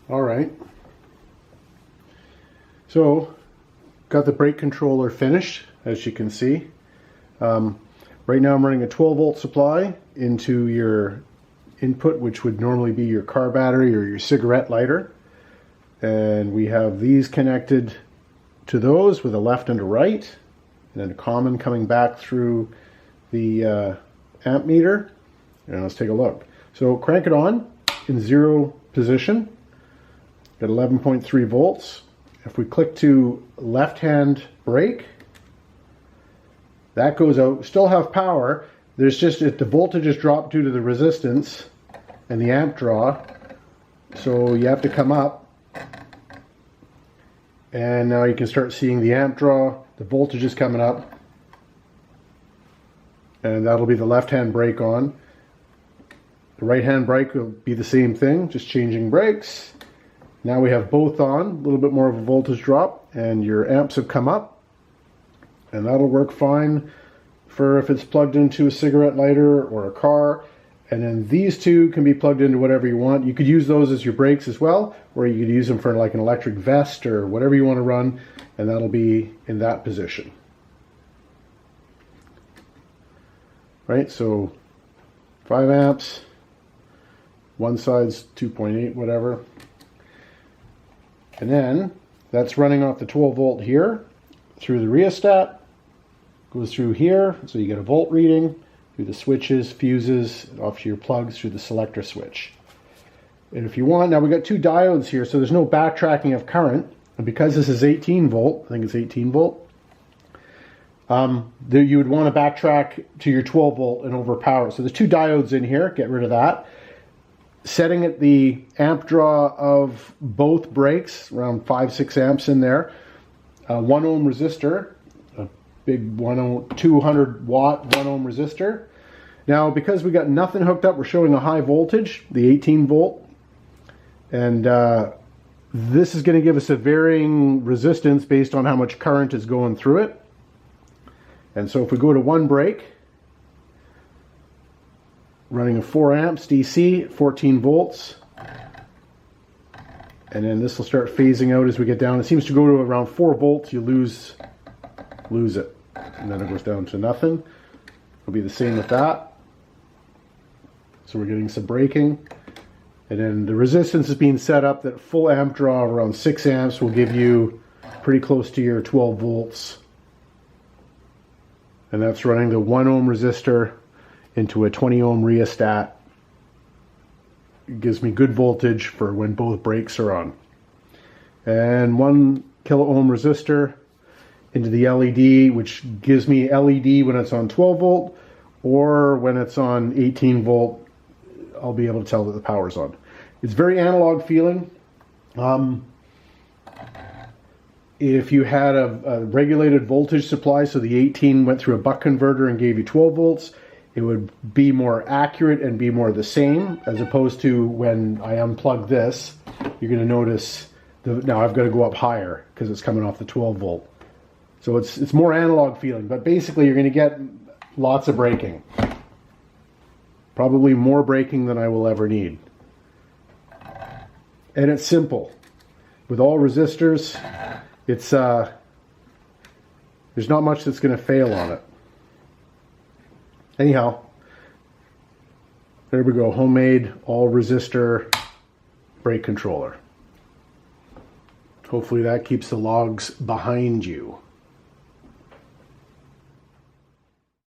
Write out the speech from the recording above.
All right. So, got the brake controller finished, as you can see. Right now I'm running a 12 volt supply into your input, which would normally be your car battery or your cigarette lighter. And we have these connected to those with a left and a right, and then a common coming back through the amp meter. And let's take a look. So crank it on in 0 position, got 11.3 volts. If we click to left hand brake, that goes out. Still have power. There's just, the voltage is dropped due to the resistance and the amp draw. So you have to come up. And now you can start seeing the amp draw. The voltage is coming up. And that'll be the left hand brake on. The right hand brake will be the same thing, just changing brakes. Now we have both on, a little bit more of a voltage drop, and your amps have come up. And that'll work fine for if it's plugged into a cigarette lighter or a car. And then these two can be plugged into whatever you want. You could use those as your brakes as well, or you could use them for like an electric vest or whatever you want to run, and that'll be in that position. Right, so 5 amps, one side's 2.8, whatever. And then that's running off the 12 volt here through the rheostat, goes through here, so you get a volt reading, through the switches, fuses, off to your plugs through the selector switch. And if you want, now we've got 2 diodes here, so there's no backtracking of current. And because this is 18 volt, I think it's 18 volt, you would want to backtrack to your 12 volt and overpower. So there's 2 diodes in here, get rid of that. Setting at the amp draw of both brakes, around 5-6 amps in there. 1 ohm resistor, a big 200 watt 1 ohm resistor. Now because we got nothing hooked up, we're showing a high voltage, the 18 volt. And this is going to give us a varying resistance based on how much current is going through it. And so if we go to 1 brake, running a 4 amps DC, 14 volts. And then this will start phasing out as we get down. It seems to go to around 4 volts, you lose it. And then it goes down to nothing. It'll be the same with that. So we're getting some braking. And then the resistance is being set up that full amp draw around 6 amps will give you pretty close to your 12 volts. And that's running the 1 ohm resistor into a 20 ohm rheostat. It gives me good voltage for when both brakes are on. And 1 kilo ohm resistor into the LED, which gives me LED when it's on 12 volt, or when it's on 18 volt, I'll be able to tell that the power's on. It's very analog feeling. If you had a regulated voltage supply, so the 18 went through a buck converter and gave you 12 volts, it would be more accurate and be more the same, as opposed to when I unplug this, you're going to notice, now I've got to go up higher because it's coming off the 12 volt. So it's more analog feeling, but basically you're going to get lots of braking. Probably more braking than I will ever need. And it's simple. With all resistors, it's there's not much that's going to fail on it. Anyhow, there we go, homemade all resistor brake controller. Hopefully that keeps the logs behind you.